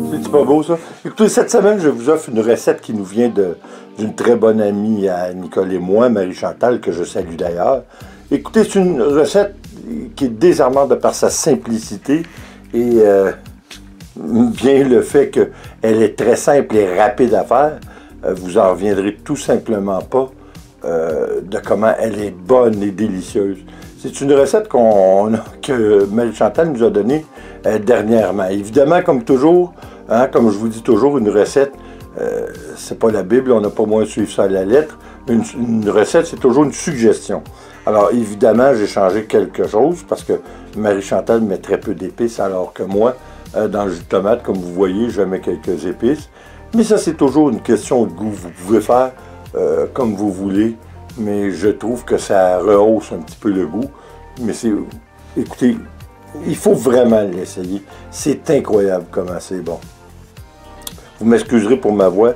C'est pas beau, ça? Écoutez, cette semaine, je vous offre une recette qui nous vient d'une très bonne amie à Nicole et moi, Marie-Chantal, que je salue d'ailleurs. Écoutez, c'est une recette qui est désarmante de par sa simplicité et bien le fait qu'elle est très simple et rapide à faire. Vous en reviendrez tout simplement pas de comment elle est bonne et délicieuse. C'est une recette que Marie-Chantal nous a donnée dernièrement. Évidemment, comme toujours, hein, comme je vous dis toujours, une recette, c'est pas la Bible, on n'a pas moins de suivre ça à la lettre. Une recette, c'est toujours une suggestion. Alors, évidemment, j'ai changé quelque chose parce que Marie-Chantal met très peu d'épices, alors que moi, dans le jus de tomate, comme vous voyez, je mets quelques épices. Mais ça, c'est toujours une question de goût. Vous pouvez faire comme vous voulez, mais je trouve que ça rehausse un petit peu le goût. Mais écoutez, il faut vraiment l'essayer. C'est incroyable comment c'est bon. Vous m'excuserez pour ma voix.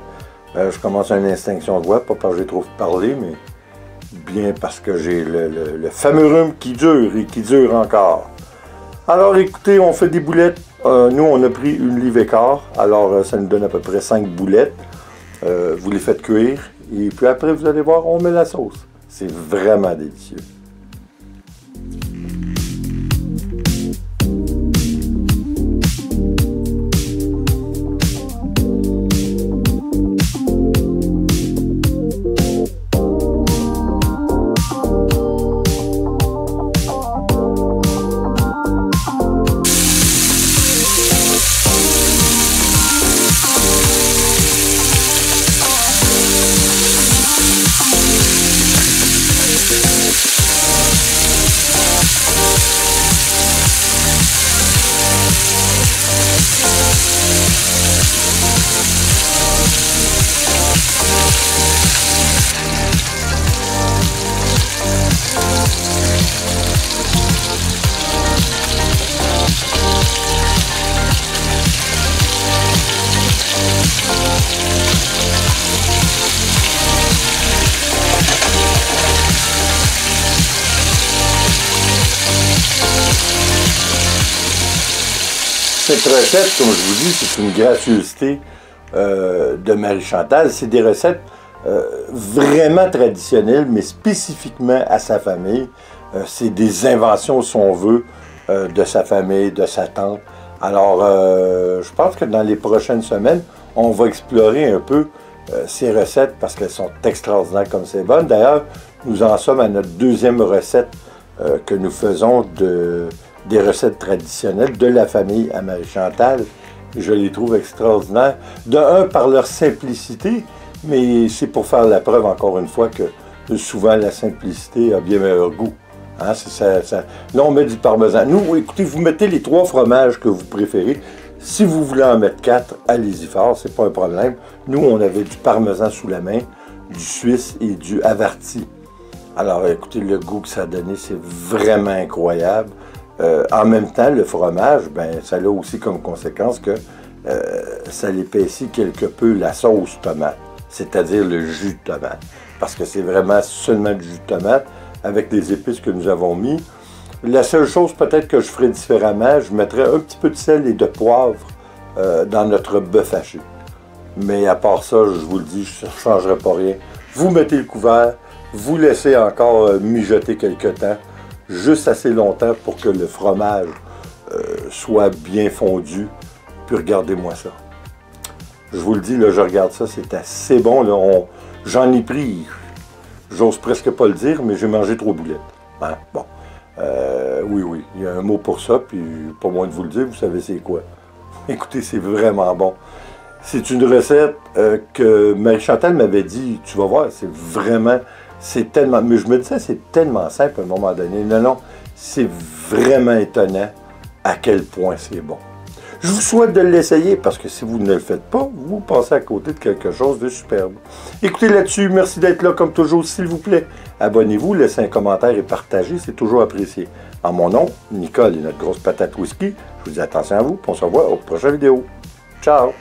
Je commence à une extinction de voix, pas parce que j'ai trop parlé, mais bien parce que j'ai le fameux rhume qui dure et qui dure encore. Alors écoutez, on fait des boulettes. Nous, on a pris 1,25 livre, alors ça nous donne à peu près 5 boulettes. Vous les faites cuire et puis après, vous allez voir, on met la sauce. C'est vraiment délicieux. Cette recette, comme je vous dis, c'est une gracieuseté de Marie-Chantal. C'est des recettes vraiment traditionnelles, mais spécifiquement à sa famille. C'est des inventions, si on veut, de sa famille, de sa tante. Alors, je pense que dans les prochaines semaines, on va explorer un peu ces recettes parce qu'elles sont extraordinaires comme c'est bon. D'ailleurs, nous en sommes à notre deuxième recette que nous faisons des recettes traditionnelles de la famille à Marie-Chantal. Je les trouve extraordinaires. De un, par leur simplicité, mais c'est pour faire la preuve, encore une fois, que souvent la simplicité a bien meilleur goût. Hein, là, on met du parmesan. Nous, écoutez, vous mettez les 3 fromages que vous préférez. Si vous voulez en mettre 4, allez-y fort, c'est pas un problème. Nous, on avait du parmesan sous la main, du suisse et du havarti. Alors, écoutez, le goût que ça a donné, c'est vraiment incroyable. En même temps, le fromage, ben, ça a aussi comme conséquence que ça l'épaissit quelque peu la sauce tomate, c'est-à-dire le jus de tomate. Parce que c'est vraiment seulement du jus de tomate avec les épices que nous avons mis. La seule chose peut-être que je ferais différemment, je mettrais un petit peu de sel et de poivre dans notre bœuf haché. Mais à part ça, je vous le dis, je ne changerai pas rien. Vous mettez le couvert, vous laissez encore mijoter quelque temps, juste assez longtemps pour que le fromage soit bien fondu. Puis regardez-moi ça. Je vous le dis, là, je regarde ça, c'est assez bon. J'en ai pris, j'ose presque pas le dire, mais j'ai mangé 3 boulettes. Hein? Bon. Oui, il y a un mot pour ça, puis pas moins de vous le dire, vous savez c'est quoi. Écoutez, c'est vraiment bon. C'est une recette que Marie-Chantal m'avait dit, tu vas voir, c'est tellement, mais je me disais, c'est tellement simple à un moment donné. Non, c'est vraiment étonnant à quel point c'est bon. Je vous souhaite de l'essayer parce que si vous ne le faites pas, vous passez à côté de quelque chose de superbe. Écoutez là-dessus, merci d'être là comme toujours, s'il vous plaît. Abonnez-vous, laissez un commentaire et partagez, c'est toujours apprécié. En mon nom, Nicole et notre grosse patate whisky, je vous dis attention à vous, puis on se revoit aux prochaines vidéos. Ciao!